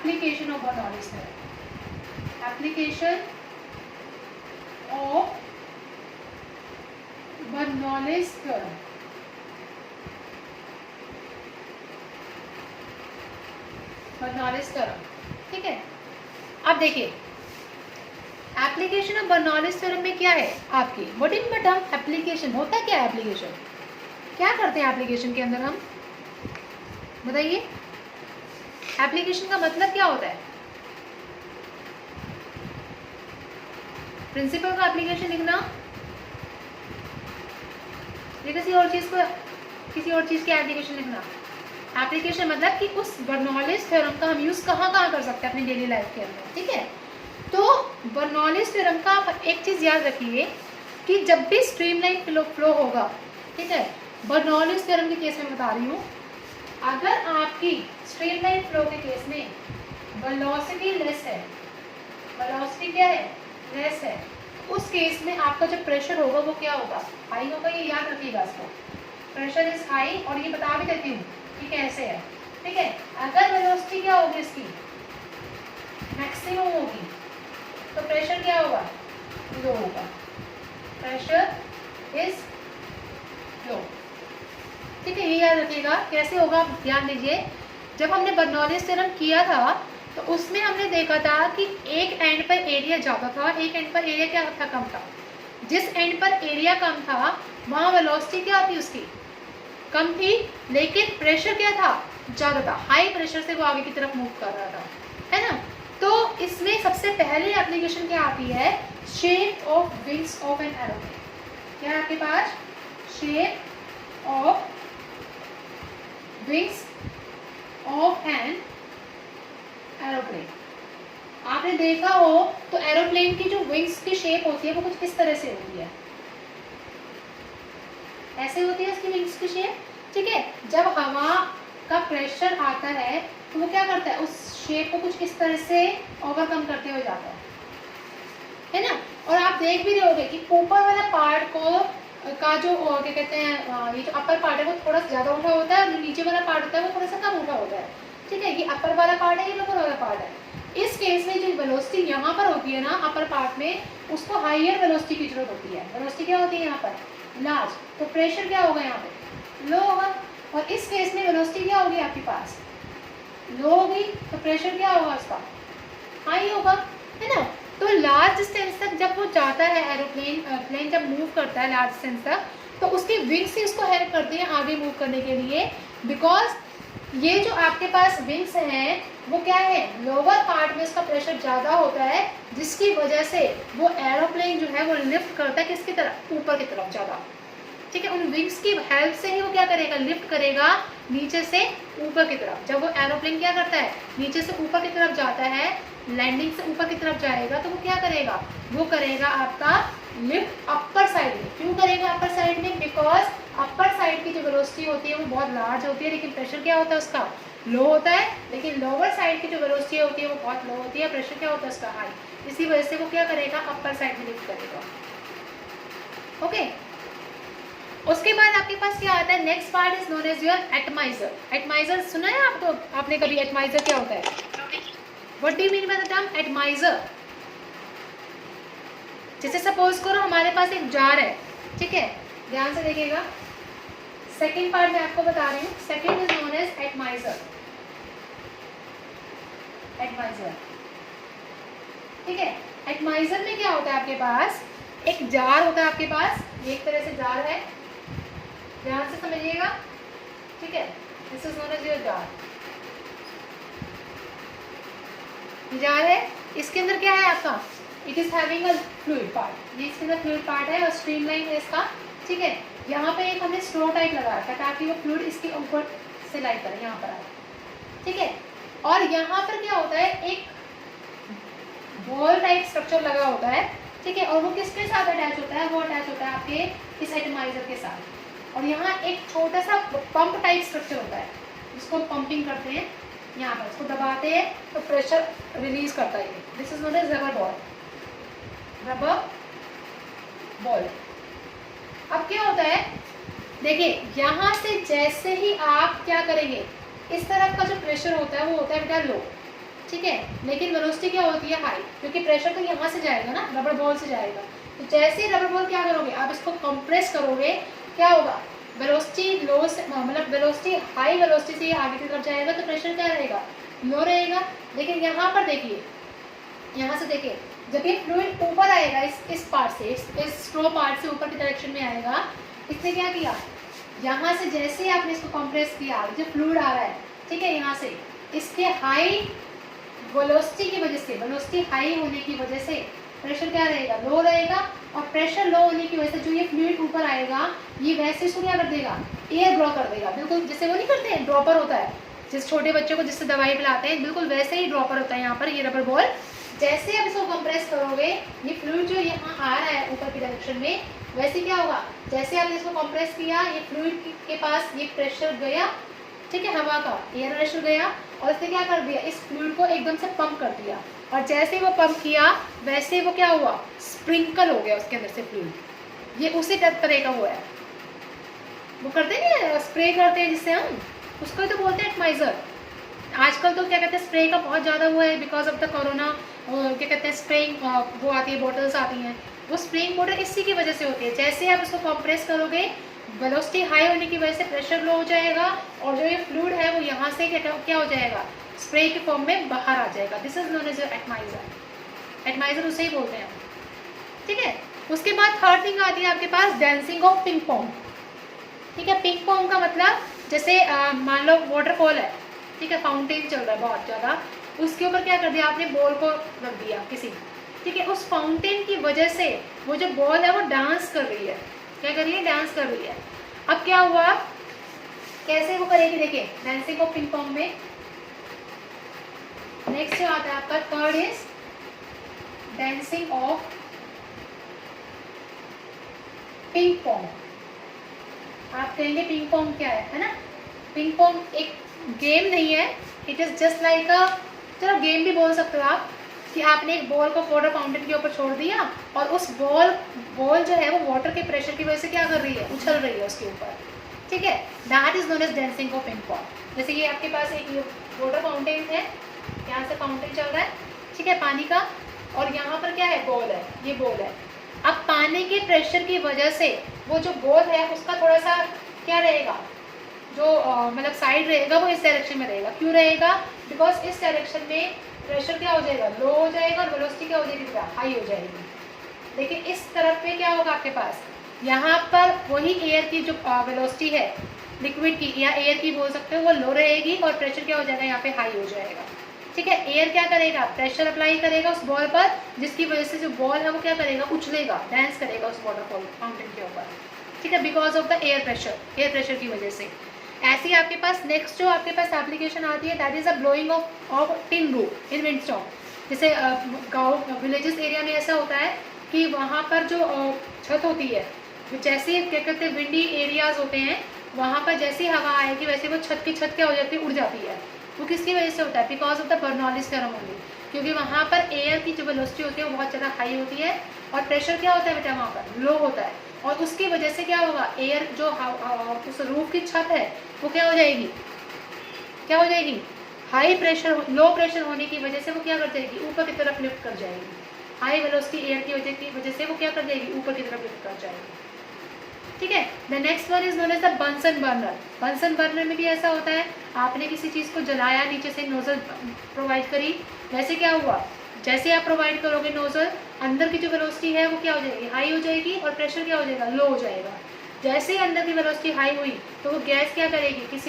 Application of Bernoulli's theorem, application of Bernoulli's theorem. Bernoulli's theorem, ठीक है। अब देखिए एप्लीकेशन ऑफ बर्नौलीज थ्योरम में क्या है आपकी, what in the term application, होता क्या है एप्लीकेशन, क्या करते हैं एप्लीकेशन के अंदर हम, बताइए। एप्लीकेशन का मतलब क्या होता है, प्रिंसिपल का एप्लीकेशन लिखना या किसी और चीज को, किसी और चीज की एप्लीकेशन लिखना। एप्लीकेशन मतलब कि उस बर्नौलीज थ्योरम का हम यूज कहाँ कहाँ कर सकते हैं अपनी डेली लाइफ के अंदर, ठीक है। तो बर्नौलीज थ्योरम का आप एक चीज याद रखिए कि जब भी स्ट्रीमलाइन फ्लो होगा, ठीक है, बर्नौलीज थ्योरम के केस में बता रही हूँ, अगर आपकी स्ट्रीमलाइन फ्लो के केस में वेलोसिटी लेस है, वेलोसिटी क्या है, लेस है, उस केस में आपका जो प्रेशर होगा वो क्या होगा, हाई होगा। ये याद रखिएगा इसको, प्रेशर इज हाई। और ये बता भी देती हूँ कि कैसे है, ठीक है। अगर वेलोसिटी क्या होगी इसकी, मैक्सिमम होगी, तो प्रेशर क्या होगा, लो होगा, प्रेशर इज लो, ठीक है। ये याद रखिएगा कैसे होगा, ध्यान दीजिए। जब हमने बर्नौलीज थ्योरम किया था तो उसमें हमने देखा था कि एक एंड पर एरिया ज़्यादा था, एक एंड पर एरिया क्या था, कम था। जिस एंड पर एरिया कम था वहाँ वेलोसिटी क्या थी उसकी, कम थी, लेकिन प्रेशर क्या था, ज़्यादा था, हाई प्रेशर से वो आगे की तरफ मूव कर रहा था, है ना। तो इसमें सबसे पहले एप्लीकेशन क्या आती है, shape of wings of an aeroplane. क्या है आपके पास, shape of wings of an aeroplane. आपने देखा हो तो एरोप्लेन की जो विंग्स की शेप होती है वो कुछ इस तरह से होती है, ऐसे होती है इसकी विंग्स की शेप, ठीक है। जब हवा का प्रेशर आता है तो वो क्या करता है, उस शेप को कुछ इस तरह से ओवरकम करते हुए जाता है ना। और आप देख भी रहे होगे कि ऊपर वाला पार्ट को का जो क्या कहते हैं, ये जो अपर पार्ट है वो थोड़ा ज़्यादा उठा होता है और जो नीचे वाला पार्ट होता है वो थोड़ा सा कम उठा होता है, ठीक है। ये अपर वाला पार्ट है, ये लोअर वाला पार्ट है। इस केस में जो वेलोसिटी यहाँ पर होती है ना अपर पार्ट में, उसको हाइयर वेलोसिटी की जरूरत होती है। वेलोसिटी क्या होती है यहाँ पर, लार्ज, तो प्रेशर क्या होगा यहाँ पे, लो होगा। और इस केस में वेलोसिटी क्या होगी आपके पास, लो होगी, तो प्रेशर क्या होगा उसका, हाई होगा, है ना। तो लार्ज डिस्टेंस तक जब वो जाता है प्लेन जब मूव करता है लार्ज डिस्टेंस तक, तो उसकी विंग्स ही उसको हेल्प करती हैं आगे मूव करने के लिए। बिकॉज ये जो आपके पास विंग्स हैं वो क्या है, लोअर पार्ट में उसका प्रेशर ज़्यादा होता है, जिसकी वजह से वो एरोप्लेन जो है वो लिफ्ट करता है किसकी तरफ, ऊपर की तरफ ज़्यादा, ठीक है। उन विंग्स की हेल्प से ही वो क्या करेगा, लिफ्ट करेगा नीचे से ऊपर की तरफ। जब वो एरोप्लेन क्या करता है, नीचे से ऊपर की तरफ जाता है, लैंडिंग से ऊपर की तरफ जाएगा, तो वो क्या करेगा, वो करेगा आपका लिफ्ट अपर साइड में। क्यों करेगा अपर साइड में, बिकॉज अपर साइड की जो वेलोसिटी होती है वो बहुत लार्ज होती है, लेकिन प्रेशर क्या होता है उसका, लो होता है। लेकिन लोअर साइड की जो वेलोसिटी होती है वो बहुत लो होती है, प्रेशर क्या होता है उसका, हाई। इसी वजह से वो क्या करेगा, अपर साइड में लिफ्ट करेगा, ओके। उसके बाद आपके पास क्या आता है, next part is known as your atomiser. Atomiser सुना है आपको, आपने कभी, एटमाइजर क्या होता है, what do you mean by the term atomiser. जैसे सपोज करो हमारे पास एक जार है, ठीक है, ध्यान से देखिएगा। सेकेंड पार्ट मैं आपको बता रही हूँ, second is known as atomiser, एटमाइजर, ठीक है। एटमाइजर में क्या होता है आपके पास, एक जार होता है आपके पास, ये एक तरह से जार है, ध्यान से समझिएगा, ठीक है। This is known as your jar, jar है, इसके अंदर क्या है आपका, it is having a fluid part, ये इसके अंदर फ्लूइड पार्ट है और स्ट्रीमलाइन है इसका, ठीक है। यहाँ पे एक हमने स्ट्रो टाइप लगा रखा है ताकि वो फ्लूइड इसके ऊपर से लाई करे, यहाँ पर आए, ठीक है। और यहाँ पर क्या होता है, एक बॉल टाइप स्ट्रक्चर लगा होता है, ठीक है। और वो किसके साथ अटैच होता है, वो अटैच होता है आपके इस एटमाइजर के साथ। और यहाँ एक छोटा सा पंप टाइप स्ट्रक्चर होता है जिसको पंपिंग करते हैं, यहाँ पर इसको दबाते हैं तो प्रेशर रिलीज करता है। This is known as rubber ball, rubber ball. अब क्या होता है, देखिए यहाँ से जैसे ही आप क्या करेंगे, इस तरफ का जो प्रेशर होता है वो होता है बेटा लो, ठीक है, लेकिन वेलोसिटी क्या होती है हाई, क्योंकि प्रेशर तो यहाँ से जाएगा ना, रबर बॉल से जाएगा। तो जैसे ही रबर बॉल क्या करोगे आप इसको कंप्रेस करोगे, क्या होगा, वेलोसिटी लो से मतलब वेलोसिटी हाई वेलोसिटी से आगे की तरफ जाएगा तो प्रेशर क्या रहेगा, लो रहेगा। लेकिन यहाँ पर देखिए, यहाँ से देखिए, जब ये फ्लूइड ऊपर आएगा इस पार्ट से, इस स्ट्रो पार्ट से ऊपर की डायरेक्शन में आएगा, इसने क्या किया, यहाँ से जैसे आपने इसको कंप्रेस किया, जो फ्लूइड आ रहा है, ठीक है, यहाँ से इसके हाई वेलोसिटी की वजह से, वेलोसिटी हाई होने की वजह से प्रेशर क्या रहेगा, लो रहेगा। और प्रेशर लो होने की वजह से जो ये फ्लूइड ऊपर आएगा, ये वैसे इसको क्या कर देगा, एयर ड्रॉ कर देगा, बिल्कुल जैसे वो नहीं करते हैं, ड्रॉपर होता है जिस छोटे बच्चों को जिससे दवाई पिलाते हैं, बिल्कुल वैसे ही ड्रॉपर होता है यहाँ पर ये रबर बॉल। जैसे आप इसको कंप्रेस करोगे, ये फ्लूइड जो यहाँ आ रहा है ऊपर की डायरेक्शन में, वैसे क्या होगा, जैसे आपने इसको कंप्रेस किया, ये फ्लूइड के पास ये प्रेशर गया, ठीक है, हवा का एयर प्रेशर गया, और इसने क्या कर दिया, इस फ्लूइड को एकदम से पंप कर दिया। और जैसे वो पंप किया, वैसे वो क्या हुआ, स्प्रिंकल हो गया उसके अंदर से फ्लूइड। ये उसी तरह का वो है, वो करते नहीं, स्प्रे करते हैं जिससे हम, उसको तो बोलते हैं एटमाइजर। आजकल तो क्या कहते हैं, स्प्रे का बहुत ज़्यादा वो है, बिकॉज ऑफ द कोरोना, क्या कहते हैं, स्प्रेइंग वो आती है, बॉटल्स आती हैं, वो स्प्रेइंग बॉटल इसी की वजह से होती है। जैसे आप इसको कंप्रेस करोगे, वेलोसिटी हाई होने की वजह से प्रेशर लो हो जाएगा, और जो ये फ्लूइड है वो यहाँ से क्या हो जाएगा, स्प्रे के फॉर्म में बाहर आ जाएगा। This is known as atomiser. Atomiser उसे ही बोलते हैं, ठीक है। उसके बाद थर्ड थिंग आती है आपके पास, डांसिंग ऑफ पिंग पोंग, ठीक है। पिंग पोंग का मतलब, जैसे मान लो वाटरफॉल है, ठीक है, फाउंटेन चल रहा है बहुत ज़्यादा, उसके ऊपर क्या कर दिया आपने, बॉल को रख दिया किसी, ठीक है, उस फाउंटेन की वजह से वो जो बॉल है वो डांस कर रही है, क्या कर रही है, डांस कर रही है। अब क्या हुआ, कैसे वो करेगी, देखिए, डांसिंग ऑफ पिंग पोंग में नेक्स्ट जो आता है आपका third is dancing of ping Pong. आप कहेंगे पिंग पोंग क्या है ना, पिंग पोंग एक गेम नहीं है, इट इज जस्ट लाइक अ, चलो गेम भी बोल सकते हो आप, कि आपने एक बॉल को वाटर फाउंटेन के ऊपर छोड़ दिया, और उस बॉल जो है वो वाटर के प्रेशर की वजह से क्या कर रही है, उछल रही है उसके ऊपर, ठीक है। That is known as dancing of ping pong. जैसे ये आपके पास एक वाटर फाउंटेन है, यहाँ से फाउंटेन चल रहा है, ठीक है, पानी का, और यहाँ पर क्या है, बॉल है, ये बॉल है। अब पानी के प्रेशर की वजह से वो जो बॉल है उसका थोड़ा सा क्या रहेगा, जो मतलब साइड रहेगा वो इस डायरेक्शन में रहेगा। क्यों रहेगा, बिकॉज इस डायरेक्शन में प्रेशर क्या हो जाएगा, लो हो जाएगा, और वेलोसिटी क्या हो जाएगी, हाई हो जाएगी। लेकिन इस तरफ में क्या होगा आपके पास, यहाँ पर वही एयर की जो वेलोसिटी है, लिक्विड की या एयर की बोल सकते हो, वो लो रहेगी, और प्रेशर क्या हो जाएगा, यहाँ पे हाई हो जाएगा, ठीक है। एयर क्या करेगा, प्रेशर अप्लाई करेगा उस बॉल पर, जिसकी वजह से जो बॉल है वो क्या करेगा, उछलेगा, डांस करेगा उस वाटरफॉल फाउंटेन के ऊपर, ठीक है, because of the air pressure की वजह से। ऐसे ही आपके पास नेक्स्ट जो आपके पास एप्लीकेशन आती है, that is a blowing of tin roof in windstorm. जैसे गाँव विलेजेस एरिया में ऐसा होता है कि वहाँ पर जो छत होती है, जैसे क्या कहते हैं, विंडी एरियाज होते हैं, वहाँ पर जैसी हवा आएगी वैसे वो छत क्या हो जाती है, उड़ जाती है। वो किसकी वजह से होता है, because of the Bernoulli's theorem only, क्योंकि वहाँ पर एयर की जो वेलोसिटी होती है वो बहुत ज़्यादा हाई होती है, और प्रेशर क्या होता है बेटा, वहाँ पर लो होता है, और उसकी वजह से क्या होगा, एयर जो उस रूफ की छत है वो क्या हो जाएगी, हाई प्रेशर, लो प्रेशर होने की वजह से वो क्या कर जाएगी, ऊपर की तरफ लिफ्ट कर जाएगी। हाई वेलोसिटी एयर की वजह से वो क्या कर जाएगी, ऊपर की तरफ लिफ्ट कर जाएगी, ठीक है। The next one is known as the Bunsen burner. Bunsen burner में भी ऐसा होता है, आपने किसी चीज़ को जलाया, नीचे से नोजल प्रोवाइड करी, वैसे क्या हुआ, जैसे आप प्रोवाइड करोगे नोजल, अंदर की जो वेलोसिटी है वो क्या हो जाएगी, हाई हो जाएगी, और प्रेशर क्या हो जाएगा, लो हो जाएगा। जैसे ही अंदर की वेलोसिटी हाई हुई तो वो गैस क्या करेगी,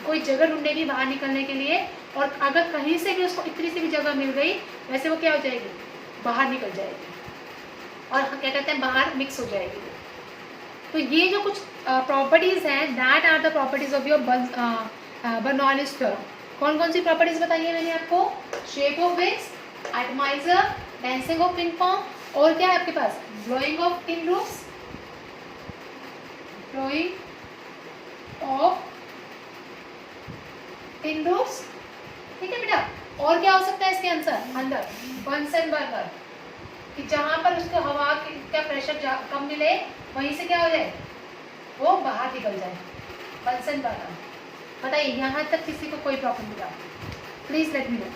कोई जगह ढूंढेगी बाहर निकलने के लिए, और अगर कहीं से भी उसको इतनी सी भी जगह मिल गई, वैसे वो क्या हो जाएगी, बाहर निकल जाएगी, और क्या कहते हैं, बाहर मिक्स हो जाएगी। तो ये जो कुछ प्रॉपर्टीज़ हैं, that are the properties of your Bernoulli's theorem. कौन कौन सी प्रॉपर्टीज बताई है मैंने आपको, shape of wings, atomiser, dancing of ping pong, और क्या है आपके पास, ब्लोइंग ऑफ टिन रूफ्स, ठीक है बेटा। और क्या हो सकता है इसके अंदर बंसन बर्नर, कि जहाँ पर उसको हवा का प्रेशर कम मिले, वहीं से क्या हो जाए, वो बाहर निकल जाए, बंसन बर्नर। बताइए यहाँ तक किसी को कोई प्रॉब्लम नहीं, प्लीज लेट मी नो।